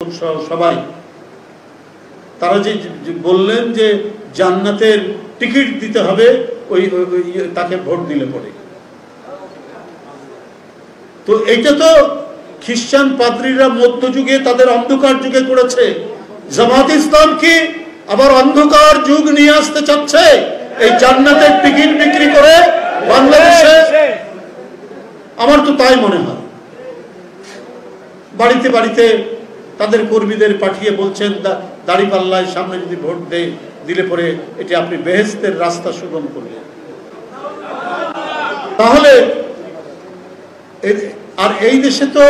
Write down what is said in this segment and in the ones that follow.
सबाई तारा जे बोललेन जे जान्नातेर टिकिट दिते हबे ओई ताके भोट दिले पड़े तो एटा तो ख्रिस्टान पाद्रीरा मध्यजुगे तादेर अंधकार जुगे करेছে জামাত ইসলাম কি আবার अंधकार যুগ নিয়ে আসতে চাচ্ছে এই জান্নাতের টিকিট বিক্রি করে বাংলাদেশে আমার তো তাই মনে হয় বাড়িতে বাড়িতে তাদের কর্মীদের পাঠিয়ে বলছেন দাড়িপাল্লার সামনে যদি ভোট দিলে পরে এটা আপনি বেহেশতের রাস্তা সুগম করবেন তাহলে আর এই দেশে তো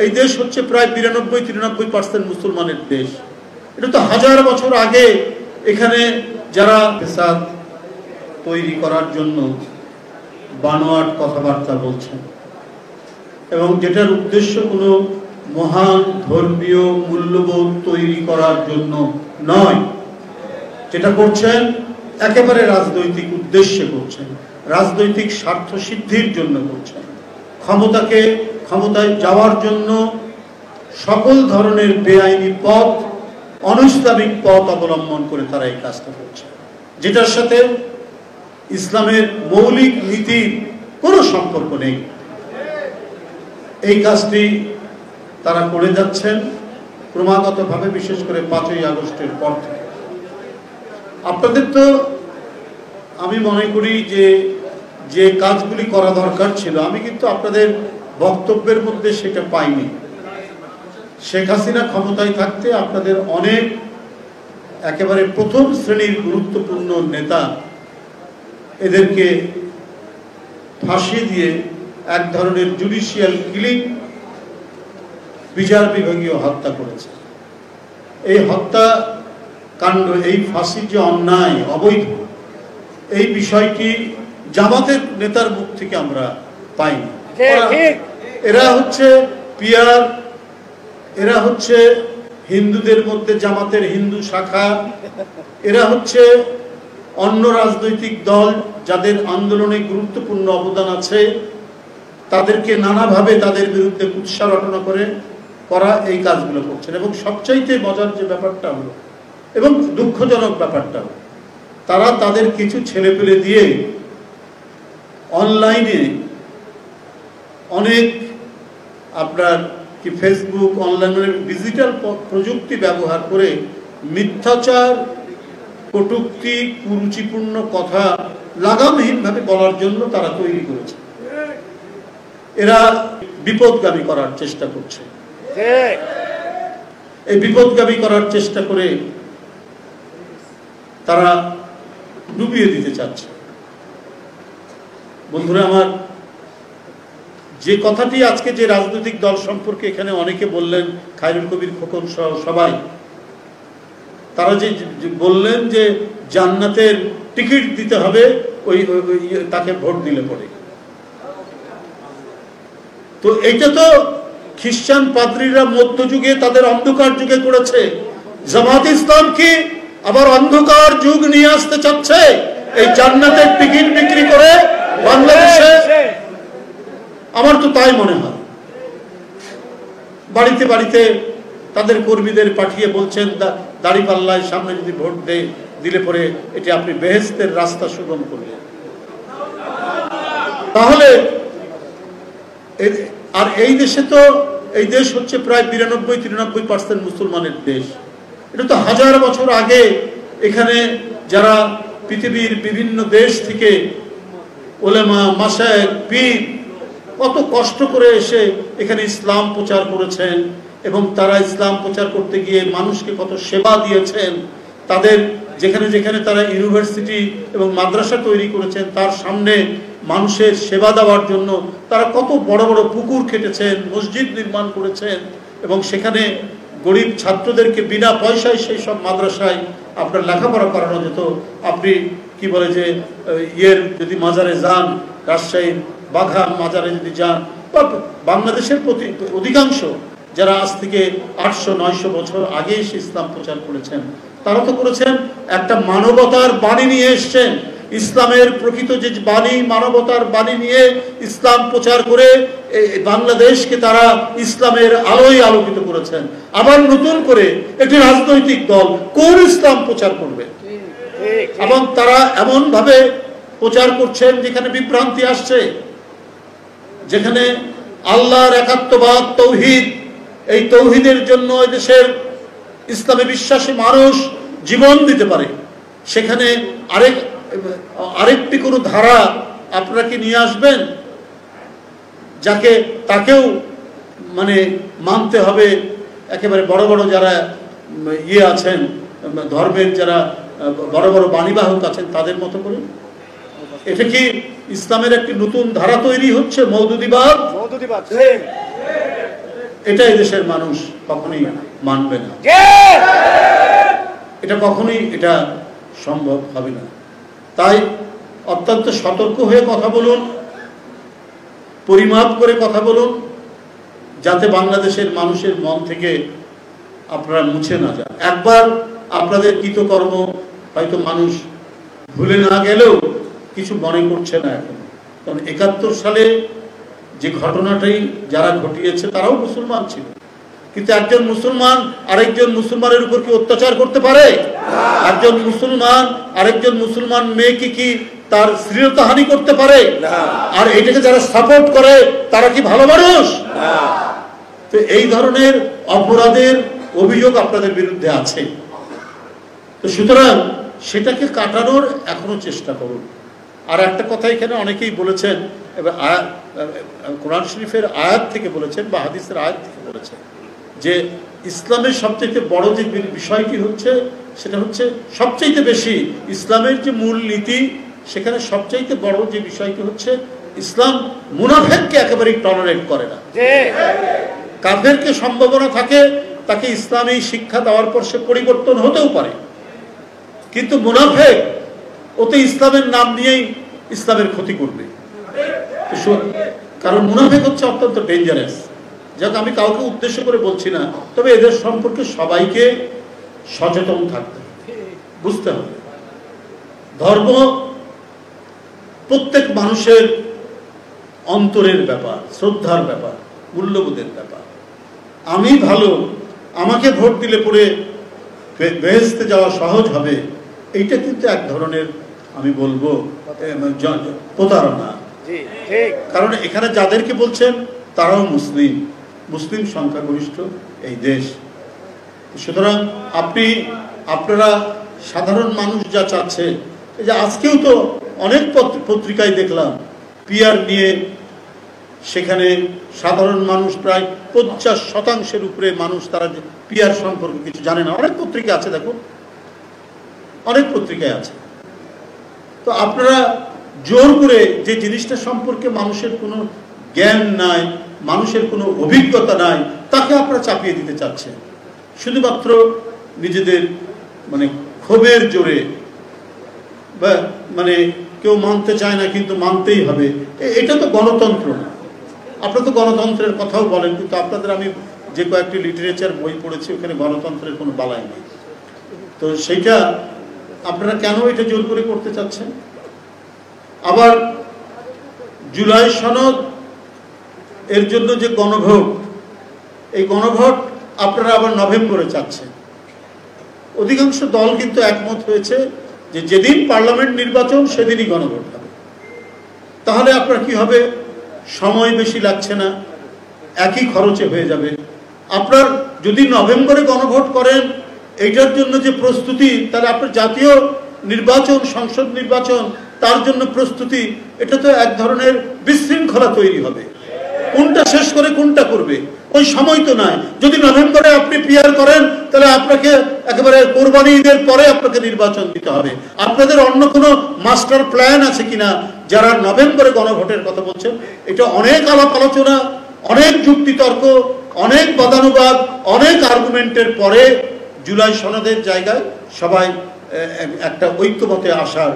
এই দেশ হচ্ছে প্রায় 92-93% মুসলমানের দেশ এটা তো হাজার বছর আগে এখানে যারা ফিসাদ তৈরি করার জন্য বানোয়াট কথাবার্তা বলছেন এবং যেটার উদ্দেশ্য কোনো মহান ধর্মীয় মূল্যবোধ তৈরি করার জন্য নয় যেটা করছেন একেবারে রাজনৈতিক উদ্দেশ্যে করছেন রাজনৈতিক স্বার্থ সিদ্ধির জন্য করছেন ক্ষমতায় যাওয়ার জন্য সকল ধরনের বেআইনি পথ অনৈসলামিক পথ অবলম্বন করে তারা এই কাজটা করছে যেটার সাথে ইসলামের মৌলিক নীতির কোনো সম্পর্ক নেই এই কাজটি তারা করে যাচ্ছেন ক্রমাগতভাবে বিশেষ করে 5ই আগস্টের পর থেকে আপনাদের তো আমি মনে করি যে কাজগুলি করা দরকার ছিল আমি কিন্তু আপনাদের বক্তব্যের মধ্যে সেটা পাইনি শেখ হাসিনা ক্ষমতায় থাকতে আপনাদের অনেক একেবারে প্রথম শ্রেণীর গুরুত্বপূর্ণ নেতা এদেরকে ফাঁসি দিয়ে এক ধরনের জুডিশিয়াল কিলিং বিচার বিভাগীয় হত্যা করেছে এই হত্যা কাণ্ড এই ফাঁসি যে অন্যায় অবৈধ এই বিষয়টি জামাতের নেতার মুখ থেকে আমরা পাইনি এরা হচ্ছে পিয়ার এরা হচ্ছে হিন্দুদের মধ্যে জামাতের হিন্দু শাখা এরা হচ্ছে অন্য রাজনৈতিক দল যাদের আন্দোলনে গুরুত্বপূর্ণ অবদান আছে তাদেরকে নানাভাবে তাদের বিরুদ্ধে কুৎসা রটনা করা এই কাজগুলো করছেন এবং সবচাইতে মজার যে ব্যাপারটা হলো এবং দুঃখজনক ব্যাপারটা হলো তারা তাদের কিছু ছেলেপেলে দিয়ে অনলাইনে অনেক আপনার কি ফেসবুক অনলাইনের ডিজিটাল প্রযুক্তি ব্যবহার করে মিথ্যাচার কটূক্তি কুরুচিপূর্ণ কথা লাগামহীনভাবে বলার জন্য তারা তৈরি করেছে এরা বিপদগামী করার চেষ্টা করছে এই বিপদগামী করার চেষ্টা করে তারা ডুবিয়ে দিতে চাচ্ছে বন্ধুরা আমার যে কথাটি আজকে যে রাজনৈতিক দল সম্পর্কে এখানে অনেকে বললেন খায়রুল কবির খোকন সহ সবাই তারা যে বললেন যে জান্নাতের টিকিট দিতে হবে ওই তাকে ভোট দিলে পড়ে তো এইটা তো খ্রিস্টান পাদ্রীরা মধ্যযুগে তাদের অন্ধকার যুগে করেছে জামাত ইসলাম কি আবার অন্ধকার যুগ নিয়ে আসতে চাচ্ছে এই জান্নাতের টিকিট বিক্রি করে বাংলাদেশে আমার তো তাই মনে হয় বাড়িতে বাড়িতে তাদের কর্মীদের পাঠিয়ে বলছেন দাড়িপাল্লার সামনে যদি ভোট দিলে পরে এটা আপনি বেহেশতের রাস্তা সুগম করবেন তাহলে আর এই দেশে তো এই দেশ হচ্ছে প্রায় 92-93% মুসলমানের দেশ এটা তো হাজার বছর আগে এখানে যারা পৃথিবীর বিভিন্ন দেশ থেকে ওলেমা মাশায়েখ পীর কত কষ্ট করে এসে এখানে ইসলাম প্রচার করেছেন এবং তারা ইসলাম প্রচার করতে গিয়ে মানুষকে কত সেবা দিয়েছেন তাদের যেখানে যেখানে তারা ইউনিভার্সিটি এবং মাদ্রাসা তৈরি করেছেন তার সামনে মানুষের সেবা দেওয়ার জন্য তারা কত বড় বড় পুকুর কেটেছেন মসজিদ নির্মাণ করেছেন এবং সেখানে গরিব ছাত্রদেরকে বিনা পয়সায় সেই সব মাদ্রাসায় আপনার লেখাপড়া করানো যেত আপনি কি বলে যে যদি মাজারে যান রাজশাহীর বাঘা মাজারে যদি যান বাংলাদেশের অধিকাংশ যারা আজ থেকে 800-900 বছর আগে এসে ইসলাম প্রচার করেছেন তারা তো করেছেন একটা মানবতার বাণী নিয়ে এসছেন ইসলামের প্রকৃত যে বাণী, মানবতার বাণী নিয়ে ইসলাম প্রচার করে বাংলাদেশকে তারা ইসলামের আলোয় আলোকিত করেছেন। আবার নতুন করে একটি রাজনৈতিক দল কোন ইসলাম প্রচার করবে, এবং তারা এমন ভাবে প্রচার করছেন যেখানে বিভ্রান্তি আসছে, যেখানে আল্লাহর একাত্মবাদ, তৌহিদ, এই তৌহিদের জন্য দেশের ইসলামে বিশ্বাসী মানুষ জীবন দিতে পারে, সেখানে আরেকটি কোনো ধারা আপনারা কি নিয়ে আসবেন যাকে তাকেও মানে মানতে হবে? একেবারে বড় বড় যারা আছেন, ধর্মের যারা বড় বড় বাণীবাহক আছেন তাদের মতো করে, এটা কি ইসলামের একটি নতুন ধারা তৈরি হচ্ছে? মওদুদিবাদ, এটা দেশের মানুষ কখনোই মানবে না, এটা কখনোই এটা সম্ভব হবে না। তাই অত্যন্ত সতর্ক হয়ে কথা বলুন, পরিমাপ করে কথা বলুন, যাতে বাংলাদেশের মানুষের মন থেকে আপনারা মুছে না যান। একবার আপনাদের কৃতকর্ম হয়তো মানুষ ভুলে না গেলেও কিছু মনে করছে না এখন, কারণ ৭১ সালে যে ঘটনাটাই যারা ঘটিয়েছে তারাও মুসলমান ছিল, কিন্তু একজন মুসলমান আরেকজন মুসলমানের উপর কি অত্যাচার করতে পারে? একজন মুসলমান আরেকজন মুসলমান মেয়েকে কি তার শ্লীলতাহানি করতে পারে? আর এটাকে যারা সাপোর্ট করে তারা কি ভালো মানুষ? তো এই ধরনের অপরাধের অভিযোগ আপনাদের বিরুদ্ধে আছে। তো সুতরাং সেটাকে কাটানোর এখনো চেষ্টা করুন। আর একটা কথা এখানে অনেকেই বলেছেন, কোরআন শরীফের আয়াত থেকে বলেছেন বা হাদিসের আয়াত থেকে বলেছেন যে ইসলামের সবচেয়ে বড় যে বিষয়টি হচ্ছে সেটা হচ্ছে সবচেয়ে বেশি ইসলামের যে মূল নীতি, সেখানে সবচেয়ে বড় যে বিষয়টি হচ্ছে ইসলাম মুনাফিককে একেবারেই টলারেট করে না। কাফেরকে সম্ভাবনা থাকে তাকে ইসলামী শিক্ষা দেওয়ার পর সে পরিবর্তন হতেও পারে, কিন্তু মুনাফিক ওতে ইসলামের নাম নিয়েই ইসলামের ক্ষতি করবে। কারণ মুনাফিক হচ্ছে অত্যন্ত ডেঞ্জারাস। যাক, আমি কাউকে উদ্দেশ্য করে বলছি না, তবে এদের সম্পর্কে সবাইকে সচেতন থাকতে হবে, বুঝতে হবে। ধর্ম প্রত্যেক মানুষের অন্তরের ব্যাপার, শ্রদ্ধার ব্যাপার, মূল্যবোধের ব্যাপার। আমি ভালো, আমাকে ভোট দিলে পরে বেহেশতে যাওয়া সহজ হবে, এইটা কিন্তু এক ধরনের আমি বলবো প্রতারণা। কারণ এখানে যাদেরকে বলছেন তারাও মুসলিম সংখ্যাগরিষ্ঠ এই দেশ। সুতরাং আপনারা সাধারণ মানুষ যা চাচ্ছে, এই যে আজকেও তো অনেক পত্রিকায় দেখলাম পিআর নিয়ে, সেখানে সাধারণ মানুষ প্রায় 50% উপরে মানুষ তারা পিআর সম্পর্কে কিছু জানে না। অনেক পত্রিকা আছে, দেখো অনেক পত্রিকায় আছে। তো আপনারা জোর করে যে জিনিসটা সম্পর্কে মানুষের কোনো জ্ঞান নাই, মানুষের কোনো অভিজ্ঞতা নাই, তাকে আপনারা চাপিয়ে দিতে চাচ্ছেন শুধুমাত্র নিজেদের মানে ক্ষোভের জোরে, বা মানে কেউ মানতে চায় না কিন্তু মানতেই হবে। এটা তো গণতন্ত্র না। আপনারা তো গণতন্ত্রের কথাও বলেন, কিন্তু আপনাদের আমি যে কয়েকটি লিটারেচার বই পড়েছি ওখানে গণতন্ত্রের কোনো বালাই নেই। তো সেইটা আপনারা কেন এটা জোর করে করতে চাচ্ছেন? আবার জুলাই সনদ এর জন্য যে গণভোট, এই গণভোট আপনারা আবার নভেম্বরে চাচ্ছেন। অধিকাংশ দল কিন্তু একমত হয়েছে যে যেদিন পার্লামেন্ট নির্বাচন সেদিনই গণভোট হবে। তাহলে আপনার কি হবে? সময় বেশি লাগছে না, একই খরচে হয়ে যাবে। আপনার যদি নভেম্বরে গণভোট করেন, এইটার জন্য যে প্রস্তুতি, তাহলে আপনার জাতীয় নির্বাচন, সংসদ নির্বাচন, তার জন্য প্রস্তুতি, এটা তো এক ধরনের বিশৃঙ্খলা তৈরি হবে। কোনটা শেষ করে কোনটা করবে ওই সময় তো নাই। যদি নভেম্বরে আপনি পিআর করেন, তাহলে আপনাকে একেবারে কোরবানি ঈদের পরে আপনাকে নির্বাচন দিতে হবে। আপনাদের অন্য কোনো মাস্টার প্ল্যান আছে কিনা যারা নভেম্বরে গণভোটের কথা বলছেন? এটা অনেক আলাপ আলোচনা, অনেক যুক্তিতর্ক, অনেক বাদানুবাদ, অনেক আর্গুমেন্টের পরে জুলাই সনদের জায়গায় সবাই একটা ঐক্যমতে আসার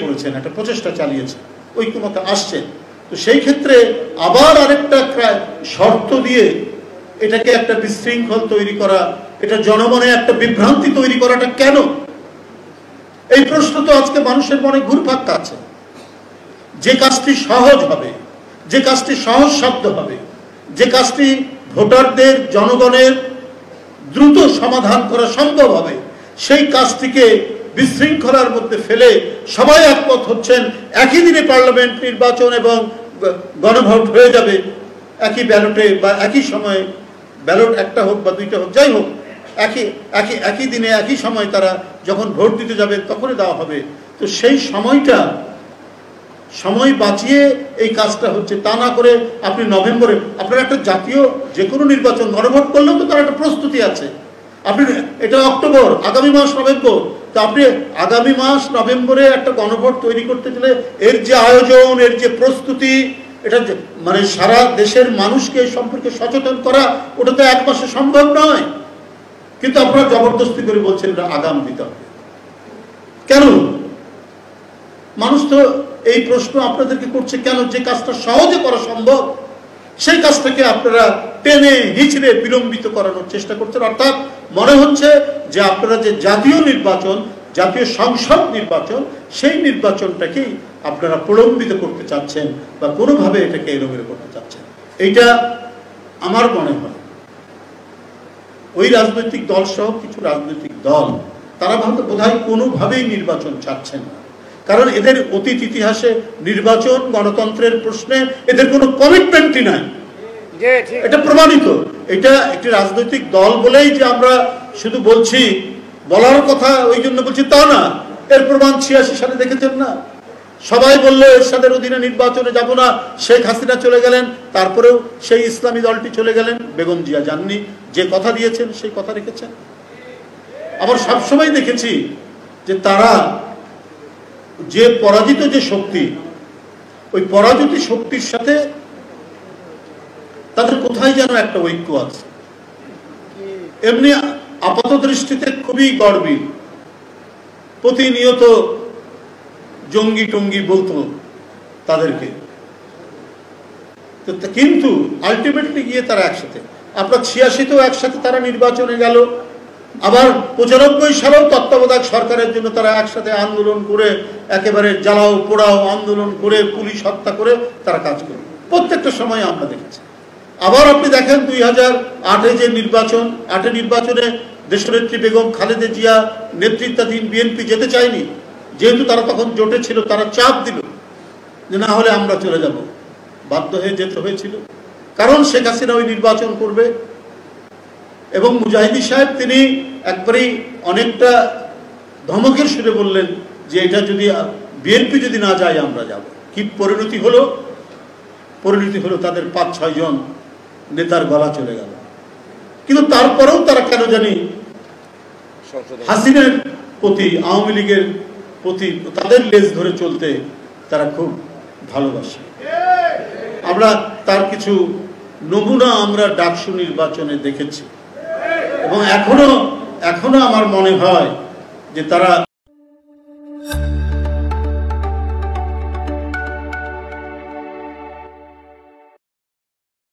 করেছেন, একটা প্রচেষ্টা চালিয়েছে, ঐক্যমতে আসছেন। তো সেই ক্ষেত্রে আবার আরেকটা শর্ত দিয়ে এটাকে একটা বিশৃঙ্খল তৈরি করা, এটা জনমনে একটা বিভ্রান্তি তৈরি করাটা কেন? এই প্রশ্ন তো আজকে মানুষের মনে ঘুরপাক খাচ্ছে। যে কাজটি সহজ হবে, যে কাজটি সহজসাধ্য হবে, যে কাজটি ভোটারদের, জনগণের দ্রুত সমাধান করা সম্ভব হবে, সেই কাজটিকে বিশৃঙ্খলার মধ্যে ফেলে সবাই একমত হচ্ছেন একই দিনে পার্লামেন্ট নির্বাচন এবং গণভোট হয়ে যাবে একই ব্যালটে বা একই সময়ে, ব্যালট একটা হোক বা দুইটা হোক, যাই হোক একই দিনে একই সময় তারা যখন ভোট দিতে যাবে তখনই দেওয়া হবে। তো সেই সময় বাঁচিয়ে এই কাজটা হচ্ছে, তা না করে আপনি নভেম্বরে আপনার একটা জাতীয় যে কোনো নির্বাচন গণভোট করলেও তো তার একটা প্রস্তুতি আছে। আপনি এটা অক্টোবর, আগামী মাস নভেম্বর, তো আপনি আগামী মাস নভেম্বরে একটা গণভোট তৈরি করতে গেলে এর যে আয়োজন, এর যে প্রস্তুতি, এটা মানে সারা দেশের মানুষকে এই সম্পর্কে সচেতন করা, ওটা তো এক মাসে সম্ভব নয়। কিন্তু আপনারা জবরদস্তি করে বলছেন এটা আগাম দিতে হবে কেন? মানুষ তো এই প্রশ্ন আপনাদেরকে করছে কেন? যে কাজটা সহজে করা সম্ভব সেই কাজটাকে আপনারা টেনে হিচড়ে বিলম্বিত করানোর চেষ্টা করছেন। অর্থাৎ মনে হচ্ছে যে আপনারা যে জাতীয় নির্বাচন, জাতীয় সংসদ নির্বাচন, সেই নির্বাচনটাকেই আপনারা প্রলম্বিত করতে চাচ্ছেন বা কোনোভাবে এটাকে এলোমেলো করতে চাচ্ছেন। এইটা আমার মনে হয় ওই রাজনৈতিক দল সহ কিছু রাজনৈতিক দল তারা ভাবতে বোধহয় কোনোভাবেই নির্বাচন চাচ্ছেন না, কারণ এদের অতীত ইতিহাসে নির্বাচন গণতন্ত্রের প্রশ্নে এদের কোনো কমিটমেন্টই নাই। এটা প্রমাণিত। এটা একটি রাজনৈতিক দল বলেই যে আমরা শুধু বলছি, বলার কথা ওই জন্য বলছি তা না। এর প্রমাণ 86 সালে দেখেছেন না? সবাই বললো এরশাদের অধীনে নির্বাচনে যাব না, শেখ হাসিনা চলে গেলেন, তারপরেও সেই ইসলামী দলটি চলে গেলেন, বেগম জিয়া যাননি, যে কথা দিয়েছেন সেই কথা রেখেছেন। আবার সবসময় দেখেছি যে তারা যে পরাজিত যে শক্তি, ওই পরাজিত শক্তির সাথে তাদের কোথায় যেন একটা ঐক্য আছে। এমনি আপাত দৃষ্টিতে খুবই গর্বী, প্রতিনিয়ত জঙ্গি টঙ্গি বলতো তাদেরকে, কিন্তু আলটিমেটলি গিয়ে তারা একসাথে। আপনার 86তেও একসাথে তারা নির্বাচনে গেল, আবার 95 সালেও তত্ত্বাবধায়ক সরকারের জন্য তারা একসাথে আন্দোলন করে, একেবারে জ্বালাও পোড়াও আন্দোলন করে, পুলিশ হত্যা করে তারা কাজ করে, প্রত্যেকটা সময় আমরা দেখেছি। আবার আপনি দেখেন 2008-এ যে নির্বাচন, 8 নির্বাচনে দেশনেত্রী বেগম খালেদা জিয়া নেতৃত্বাধীন বিএনপি যেতে চায়নি, যেহেতু তারা তখন জোটে ছিল, তারা চাপ দিল যে না হলে আমরা চলে যাব, বাধ্য হয়ে যেতে হয়েছিল, কারণ শেখ হাসিনা ওই নির্বাচন করবে। এবং মুজাহিদি সাহেব তিনি একবারেই অনেকটা ধমকের সুরে বললেন যে এটা যদি বিএনপি যদি না যায় আমরা যাব। কি পরিণতি হলো? পরিণতি হলো তাদের 5-6 জন নেতার গলা চলে গেল। কিন্তু তারপরেও তারা কেন জানি হাসিনার প্রতি, আওয়ামী লীগের প্রতি তাদের লেজ ধরে চলতে তারা খুব ভালোবাসে। আমরা তার কিছু নমুনা আমরা ডাকসু নির্বাচনে দেখেছি, এবং এখনো আমার মনে হয় যে তারা